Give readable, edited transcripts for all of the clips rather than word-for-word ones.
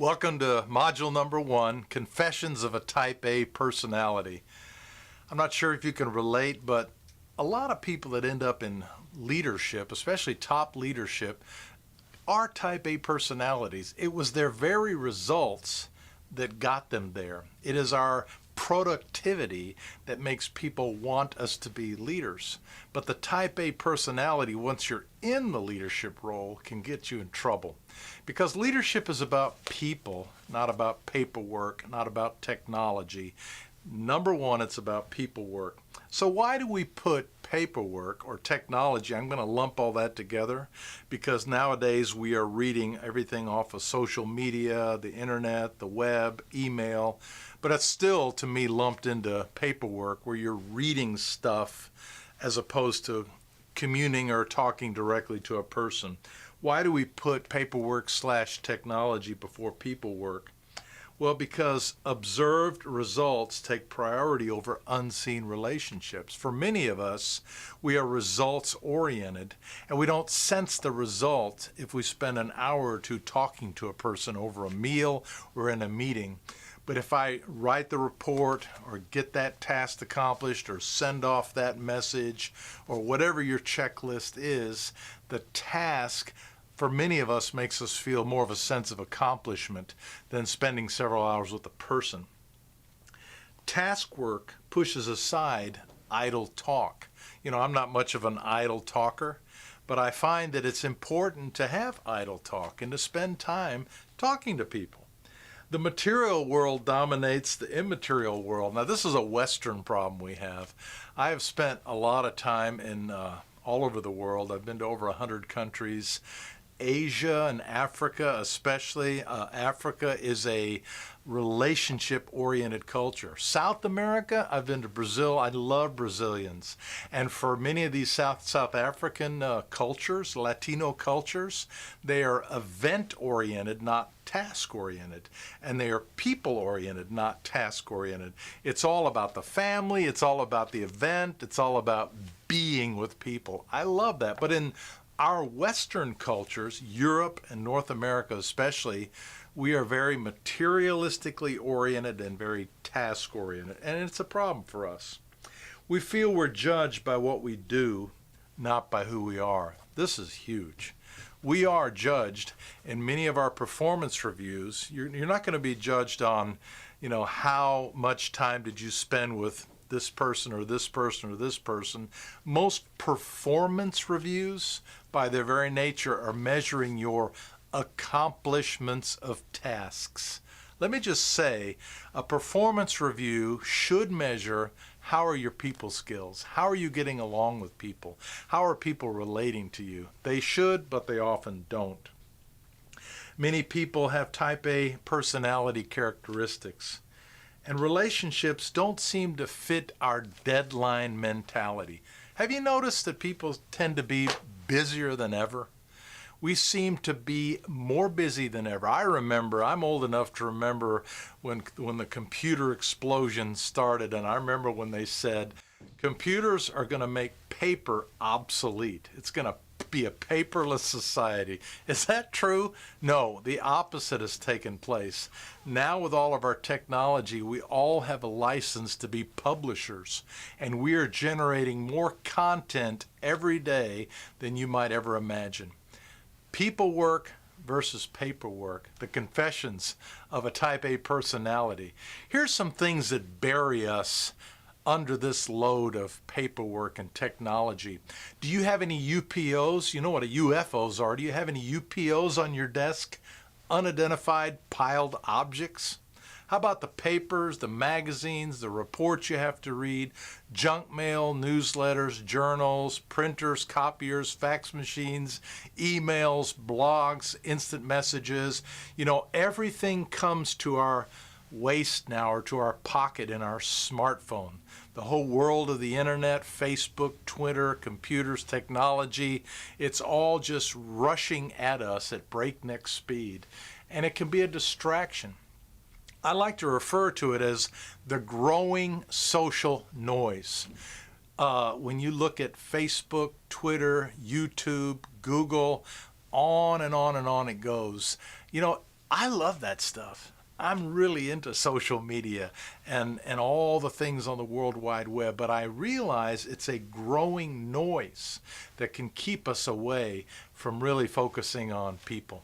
Welcome to module number 1, Confessions of a Type A Personality. I'm not sure if you can relate, but a lot of people that end up in leadership, especially top leadership, are Type A personalities. It was their very results that got them there. It is our productivity that makes people want us to be leaders. But the Type A personality, once you're in the leadership role, can get you in trouble. Because leadership is about people, not about paperwork, not about technology. Number one, it's about people work. So why do we put paperwork or technology? I'm going to lump all that together because nowadays we are reading everything off of social media, the internet, the web, email, but it's still, to me, lumped into paperwork where you're reading stuff as opposed to communing or talking directly to a person. Why do we put paperwork/technology before people work? Well, because observed results take priority over unseen relationships. For many of us, we are results-oriented, and we don't sense the result if we spend an hour or two talking to a person over a meal or in a meeting. But if I write the report or get that task accomplished or send off that message or whatever your checklist is, the task for many of us makes us feel more of a sense of accomplishment than spending several hours with a person. Task work pushes aside idle talk. I'm not much of an idle talker, but I find that it's important to have idle talk and to spend time talking to people. The material world dominates the immaterial world. Now, this is a Western problem we have. I have spent a lot of time in all over the world. I've been to over 100 countries. Asia and Africa especially. Africa is a relationship-oriented culture. South America, I've been to Brazil. I love Brazilians. And for many of these South African cultures, Latino cultures, they are event-oriented, not task-oriented. And they are people-oriented, not task-oriented. It's all about the family. It's all about the event. It's all about being with people. I love that. But in our Western cultures, Europe and North America especially, we are very materialistically oriented and very task-oriented, and it's a problem for us. We feel we're judged by what we do, not by who we are. This is huge. We are judged in many of our performance reviews. You're not going to be judged on, how much time did you spend with this person or this person or this person. Most performance reviews, by their very nature, are measuring your accomplishments of tasks. Let me just say, a performance review should measure how are your people skills? How are you getting along with people? How are people relating to you? They should, but they often don't. Many people have type A personality characteristics. And relationships don't seem to fit our deadline mentality. Have you noticed that people tend to be busier than ever? We seem to be more busy than ever. I'm old enough to remember when the computer explosion started, and I remember when they said, computers are going to make paper obsolete. It's going to be a paperless society. Is that true? No, the opposite has taken place. Now with all of our technology, we all have a license to be publishers, and we are generating more content every day than you might ever imagine. People work versus paperwork, the confessions of a type A personality. Here's some things that bury us under this load of paperwork and technology. Do you have any UPOs? You know what UFOs are. Do you have any UPOs on your desk? Unidentified piled objects? How about the papers, the magazines, the reports you have to read, junk mail, newsletters, journals, printers, copiers, fax machines, emails, blogs, instant messages? Everything comes to our waist now or to our pocket in our smartphone. The whole world of the internet, Facebook, Twitter, computers, technology, it's all just rushing at us at breakneck speed. And it can be a distraction. I like to refer to it as the growing social noise. When you look at Facebook, Twitter, YouTube, Google, on and on and on it goes. I love that stuff. I'm really into social media and all the things on the World Wide Web, but I realize it's a growing noise that can keep us away from really focusing on people.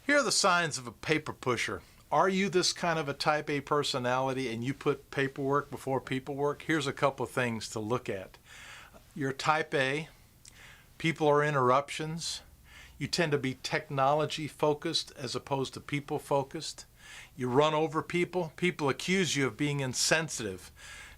Here are the signs of a paper pusher. Are you this kind of a type A personality and you put paperwork before people work? Here's a couple of things to look at. You're type A, people are interruptions. You tend to be technology focused as opposed to people focused. You run over people. People accuse you of being insensitive.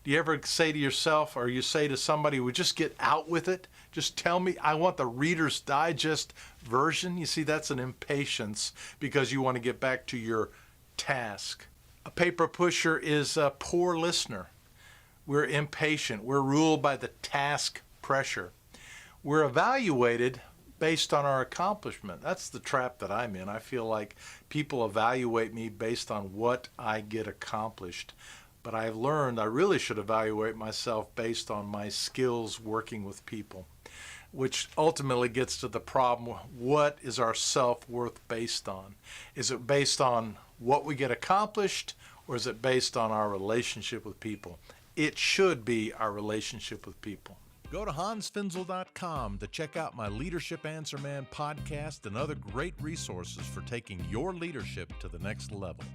Do you ever say to yourself, or you say to somebody, well, just get out with it? Just tell me, I want the Reader's Digest version. You see, that's an impatience because you want to get back to your task. A paper pusher is a poor listener. We're impatient. We're ruled by the task pressure. We're evaluated based on our accomplishment. That's the trap that I'm in. I feel like people evaluate me based on what I get accomplished. But I've learned I really should evaluate myself based on my skills working with people, which ultimately gets to the problem, what is our self-worth based on? Is it based on what we get accomplished, or is it based on our relationship with people? It should be our relationship with people. Go to hansfinzel.com to check out my Leadership Answer Man podcast and other great resources for taking your leadership to the next level.